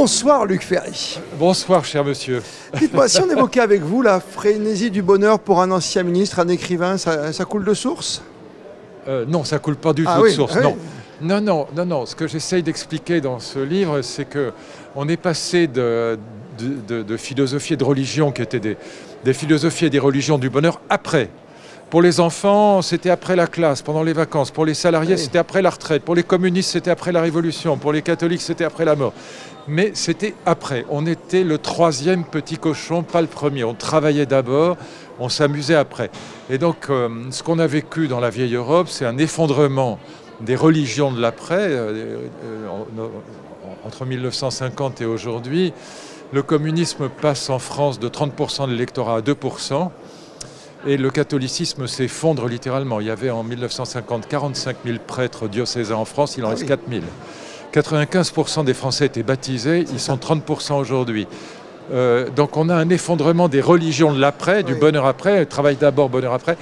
Bonsoir Luc Ferry. Bonsoir cher monsieur. Dites-moi, si on évoquait avec vous la frénésie du bonheur pour un ancien ministre, un écrivain, ça coule de source? Non, ça coule pas du tout de source, non. Non. Ce que j'essaye d'expliquer dans ce livre, c'est qu'on est passé de philosophie et de religion qui étaient des philosophies et des religions du bonheur après. Pour les enfants, c'était après la classe, pendant les vacances. Pour les salariés, c'était après la retraite. Pour les communistes, c'était après la Révolution. Pour les catholiques, c'était après la mort. Mais c'était après. On était le troisième petit cochon, pas le premier. On travaillait d'abord, on s'amusait après. Et donc, ce qu'on a vécu dans la vieille Europe, c'est un effondrement des religions de l'après. Entre 1950 et aujourd'hui, le communisme passe en France de 30% de l'électorat à 2%. Et le catholicisme s'effondre littéralement. Il y avait en 1950 45 000 prêtres diocésains en France, il en reste 4 000. 95% des Français étaient baptisés, ils sont 30% aujourd'hui. Donc on a un effondrement des religions de l'après, du bonheur après, travail d'abord, bonheur après.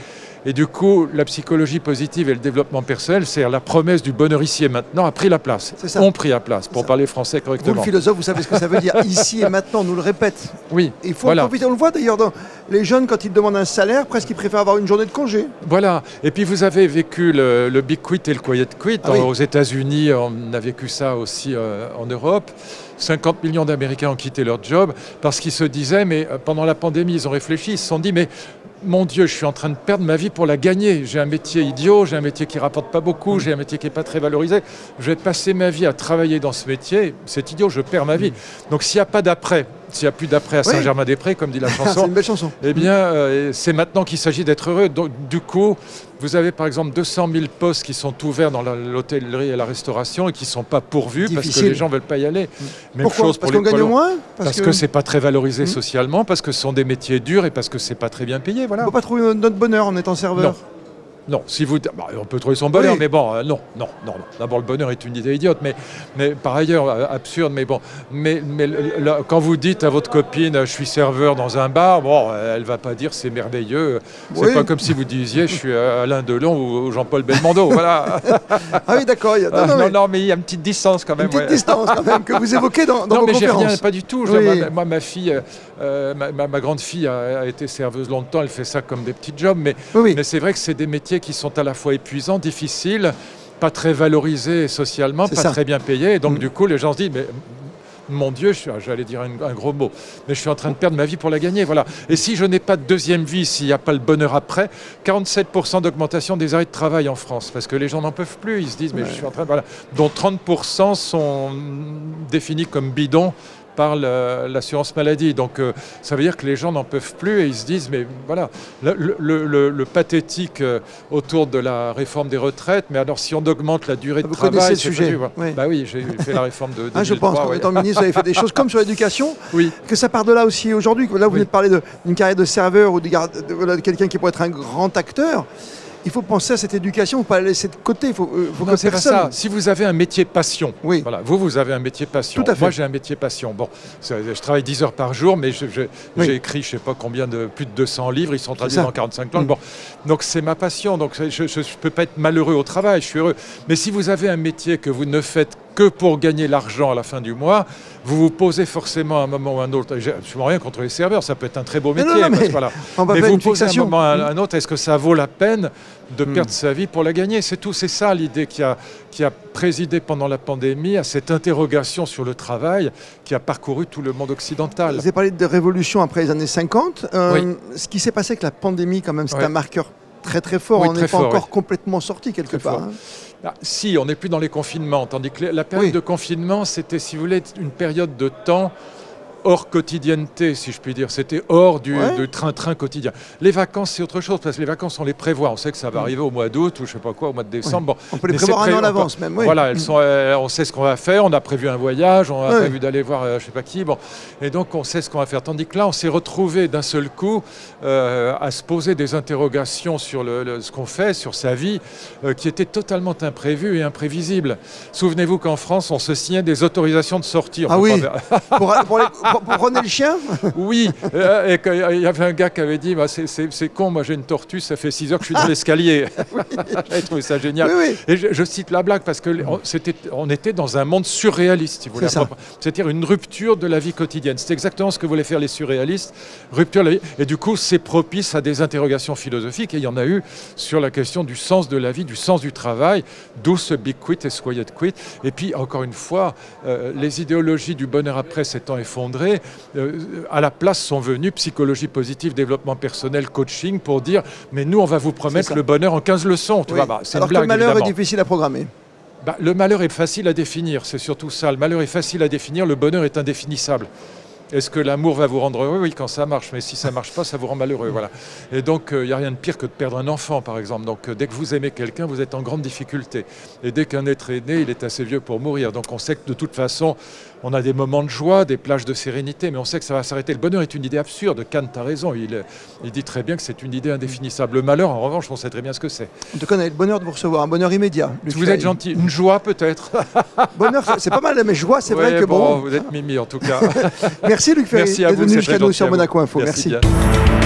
Et du coup, la psychologie positive et le développement personnel, c'est la promesse du bonheur ici et maintenant, a pris la place. Ont pris la place, pour parler français correctement. Vous, le philosophe, vous savez ce que ça veut dire. Ici et maintenant, on nous le répète. Oui. Il faut en profiter. On le voit d'ailleurs dans les jeunes, quand ils demandent un salaire, presque ils préfèrent avoir une journée de congé. Voilà. Et puis vous avez vécu le Big Quit et le Quiet Quit. Aux États-Unis, on a vécu ça aussi en Europe. 50 millions d'Américains ont quitté leur job parce qu'ils se disaient, mais pendant la pandémie, ils ont réfléchi, ils se sont dit, mais mon Dieu, je suis en train de perdre ma vie pour la gagner. J'ai un métier idiot, j'ai un métier qui ne rapporte pas beaucoup, j'ai un métier qui n'est pas très valorisé. Je vais passer ma vie à travailler dans ce métier. C'est idiot, je perds ma vie. Donc s'il n'y a pas d'après, s'il n'y a plus d'après à Saint-Germain-des-Prés, comme dit la chanson, c'est une belle chanson. Eh bien, c'est maintenant qu'il s'agit d'être heureux. Donc, du coup, vous avez par exemple 200 000 postes qui sont ouverts dans l'hôtellerie et la restauration et qui ne sont pas pourvus parce que les gens ne veulent pas y aller. Même chose pour les gagne moins parce que ce n'est pas très valorisé socialement, parce que ce sont des métiers durs et parce que ce n'est pas très bien payé. Voilà. On ne peut pas trouver notre bonheur en étant serveur. Non, si vous, on peut trouver son bonheur, mais bon, non. D'abord, le bonheur est une idée idiote, mais par ailleurs, absurde, mais bon. Mais quand vous dites à votre copine, je suis serveur dans un bar, bon, elle va pas dire c'est merveilleux. C'est pas comme si vous disiez, je suis Alain Delon ou Jean-Paul Belmondo, voilà. Ah oui, d'accord. Non, mais il y a une petite distance quand même. Une petite distance quand même que vous évoquez dans vos conférences. Non, mais rien, pas du tout. Moi, ma fille, ma grande fille a été serveuse longtemps, elle fait ça comme des petits jobs, mais c'est vrai que c'est des métiers qui sont à la fois épuisants, difficiles, pas très valorisés socialement, pas très bien payés. Et donc, du coup, les gens se disent, mais mon Dieu, j'allais dire un gros mot, mais je suis en train de perdre ma vie pour la gagner. Voilà. Et si je n'ai pas de deuxième vie, s'il n'y a pas le bonheur après, 47% d'augmentation des arrêts de travail en France, parce que les gens n'en peuvent plus. Ils se disent, mais je suis en train de... Voilà. Dont 30% sont définis comme bidons par l'assurance maladie. Donc ça veut dire que les gens n'en peuvent plus et ils se disent, mais voilà, le pathétique autour de la réforme des retraites, mais alors si on augmente la durée de travail... Vous connaissez le sujet. Bah oui, j'ai fait la réforme de 2003. Je pense qu'en étant ministre, vous avez fait des choses comme sur l'éducation, que ça part de là aussi aujourd'hui. Là, vous venez de parler d'une carrière de serveur ou de quelqu'un qui pourrait être un grand acteur. Il faut penser à cette éducation, il ne faut pas la laisser de côté. Il faut que c'est personne... ça. Si vous avez un métier passion, voilà, vous avez un métier passion. Tout à fait. Moi, j'ai un métier passion. Bon, je travaille 10 heures par jour, mais j'ai écrit, je ne sais pas combien, plus de 200 livres. Ils sont traduits dans 45 langues. Bon, donc, c'est ma passion. Donc, je ne peux pas être malheureux au travail, je suis heureux. Mais si vous avez un métier que vous ne faites que pour gagner l'argent à la fin du mois, vous vous posez forcément à un moment ou à un autre. Je n'ai rien contre les serveurs, ça peut être un très beau métier. Mais vous vous posez à un moment ou à un autre, est-ce que ça vaut la peine de perdre sa vie pour la gagner? C'est tout, c'est ça l'idée qui a présidé pendant la pandémie à cette interrogation sur le travail qui a parcouru tout le monde occidental. Vous avez parlé de révolution après les années 50. Ce qui s'est passé avec la pandémie, quand même, c'est un marqueur très très fort. On n'est pas encore complètement sorti quelque part. Si, on n'est plus dans les confinements, tandis que la période de confinement, c'était, si vous voulez, une période de temps hors quotidienneté, si je puis dire. C'était hors du train-train quotidien. Les vacances, c'est autre chose, parce que les vacances, on les prévoit. On sait que ça va arriver au mois d'août ou je ne sais pas quoi, au mois de décembre. Bon, on peut les prévoir un an à l'avance même. Voilà, on sait ce qu'on va faire. On a prévu un voyage, on a prévu d'aller voir je ne sais pas qui. Bon. Et donc, on sait ce qu'on va faire. Tandis que là, on s'est retrouvé d'un seul coup à se poser des interrogations sur ce qu'on fait, sur sa vie, qui étaient totalement imprévues et imprévisibles. Souvenez-vous qu'en France, on se signait des autorisations de sortir. Ah oui, pour pour René le chien. Oui, et il y avait un gars qui avait dit bah, c'est con, moi j'ai une tortue, ça fait 6 heures que je suis dans l'escalier. J'avais trouvé ça génial. Oui. Et je cite la blague parce qu'on était dans un monde surréaliste, si vous voulez. C'est-à-dire une rupture de la vie quotidienne. C'est exactement ce que voulaient faire les surréalistes, rupture de la vie. Et du coup, c'est propice à des interrogations philosophiques. Et il y en a eu sur la question du sens de la vie, du sens du travail, d'où ce big quit et ce quiet quit. Et puis, encore une fois, les idéologies du bonheur après s'étant effondrées, à la place sont venues psychologie positive, développement personnel, coaching, pour dire mais nous, on va vous promettre le bonheur en 15 leçons. Tu vois, c'est une blague, que le malheur évidemment. est difficile à programmer. Le malheur est facile à définir, c'est surtout ça. Le malheur est facile à définir, le bonheur est indéfinissable. Est-ce que l'amour va vous rendre heureux? Oui, quand ça marche, mais si ça ne marche pas, ça vous rend malheureux. Voilà. Et donc, il n'y a rien de pire que de perdre un enfant, par exemple. Donc, dès que vous aimez quelqu'un, vous êtes en grande difficulté. Et dès qu'un être est né, il est assez vieux pour mourir. Donc, on sait que de toute façon, on a des moments de joie, des plages de sérénité, mais on sait que ça va s'arrêter. Le bonheur est une idée absurde. Kant a raison. Il dit très bien que c'est une idée indéfinissable. Le malheur, en revanche, on sait très bien ce que c'est. En tout cas, on a le bonheur de vous recevoir, un bonheur immédiat. Vous êtes gentil. Une joie, peut-être. Bonheur, c'est pas mal, mais joie, c'est vrai que bon. Vous êtes mimi, en tout cas. Merci, Luc Ferry. Merci à vous. Venu jusqu'à nous sur Monaco Info. Merci. Merci.